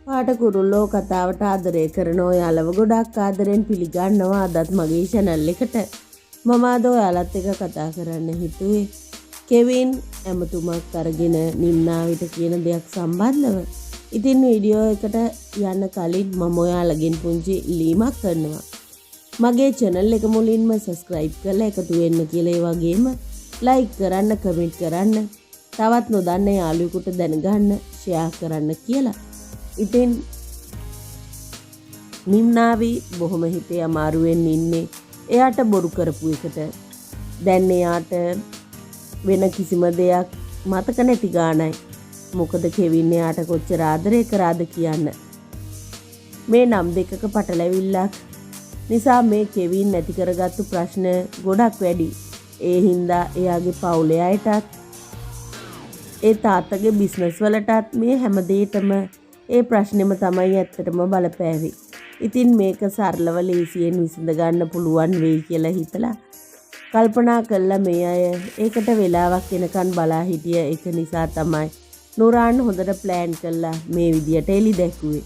පාටකුරුල්ලෝ කතාවට ආදරය කරන ඔයාලව ගොඩක් ආදරෙන් පිළිගන්නවා අදත් මගේ channel එකට. මම අද ඔයාලත් එක්ක කතා කරන්න හිතුවේ කෙවින් ඇමතුමක් අරගෙන නිම්නාවිට කියන දෙයක් සම්බන්ධව. ඉතින් වීඩියෝ එකට යන්න කලින් මම ඔයාලගෙන් පුංචි ඉල්ලීමක් කරනවා. මගේ channel එක මුලින්ම subscribe කරලා එකතු වෙන්න කියලා ඒ වගේම like කරන්න, comment කරන්න, තවත් නොදන්න යාළුවෙකුට දැනගන්න share කරන්න කියලා. ඉතින් නිම්නාවි බොහොම හිතේ අමාරුවෙන් ඉන්නේ. එයාට බොරු කරපු එකට. දැන් එයාට වෙන කිසිම දෙයක් මතක නැති ගානයි. මොකද කෙවින් එයාට කොච්චර ආදරය කරාද කියන්න. මේ නම් දෙකක පටලැවිල්ලක් නිසා මේ කෙවින් නැති කරගත්තු ප්‍රශ්න ගොඩක් වැඩි. ඒ හින්දා එයාගේ පවුලේ අයටත් ඒ තාත්තගේ බිස්නස් වලටත් මේ හැම දෙයකම ඒ ප්‍රශ්නෙම තමයි ඇත්තටම බලපෑවේ. ඉතින් මේක සරලව ලේසියෙන් විසඳ ගන්න පුළුවන් වෙයි කියලා හිතලා කල්පනා කළා මේ අය ඒකට වෙලාවක් එනකන් බලා හිටිය එක නිසා තමයි නුරාන් හොඳට ප්ලෑන් කළා මේ විදියට එලි දැක්ුවේ.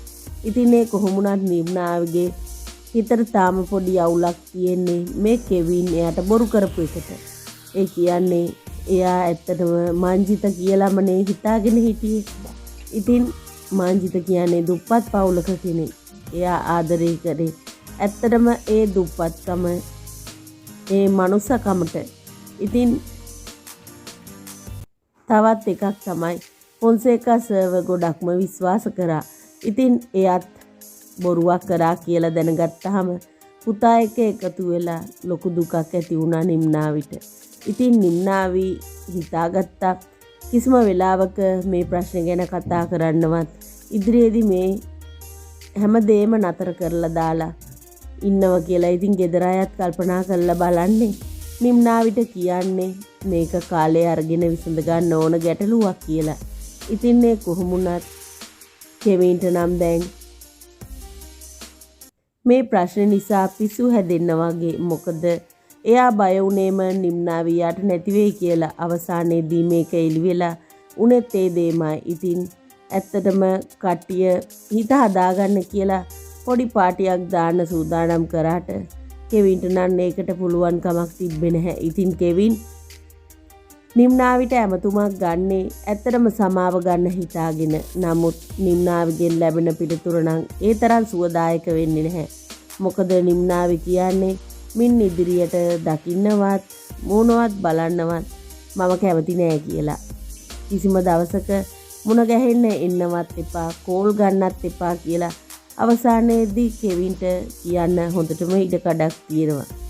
ඉතින් ඒ කොහොමුණත් නිම්නාවගේ හිතට තාම පොඩි අවුලක් තියෙන්නේ මේ කෙවින් එයාට බොරු කරපු එකට. ඒ කියන්නේ එයා ඇත්තටම මංජිත කියලාමනේ හිතාගෙන හිටියේ. ඉතින් මංජිත කියන්නේ දුප්පත් පවුලක කෙනෙක්. එයා ආදරය කරේ ඇත්තටම ඒ දුප්පත්කම ඒ මනුස්සකමට. ඉතින් තවත් එකක් තමයි ෆොන්සේකා සර්වර් ගොඩක්ම විශ්වාස කරා. ඉතින් එයත් බොරුවක් කරා කියලා දැනගත්තාම පුතා එක්ක එකතු වෙලා ලොකු දුකක් ඇති වුණා නිම්නාවිට. ඉතින් නිම්නාවි හිතාගත්තා කිසිම වෙලාවක මේ ප්‍රශ්න ගැන කතා කරන්නවත් ඉදිරියේදී මේ හැම දෙයක්ම නතර කරලා දාලා ඉන්නවා කියලා. ඉතින් ගෙදර අයත් කල්පනා කරලා බලන්නේ නිම්නාවිට කියන්නේ මේක කාලේ අරගෙන විසඳ ගන්න ඕන ගැටලුවක් කියලා. ඉතින් මේ කොහොමුණත් කෙවින්ට නම් දැන් මේ ප්‍රශ්න නිසා පිස්සු හැදෙන්න වගේ. මොකද එයා බය වුණේම නිම්නාවියට නැති වෙයි කියලා. අවසානයේදී මේක එළි වෙලා උනෙත් ඒ දෙයමයි. ඉතින් ඇත්තටම කට්ටිය හිත හදාගන්න කියලා පොඩි පාටියක් දාන්න සූදානම් කරාට කෙවින්ට නම් ඒකට පුළුවන් කමක් තිබ්බේ නැහැ. ඉතින් කෙවින් නිම්නාවිට ඇමතුමක් ගන්නේ ඇත්තටම සමාව ගන්න හිතාගෙන. නමුත් නිම්නාවිගෙන් ලැබෙන පිළිතුර නම් ඒ තරම් සුවදායක වෙන්නේ නැහැ. මොකද නිම්නාවි කියන්නේ මින් ඉදිරියට දකින්නවත් මූණවත් බලන්නවත් මම කැමති නෑ කියලා. කිසිම දවසක මුණ ගැහෙන්න එන්නවත් එපා, කෝල් ගන්නත් එපා කියලා අවසානයේදී කෙවින්ට කියන්න හොඳටම ඉඩ කඩක් තියෙනවා.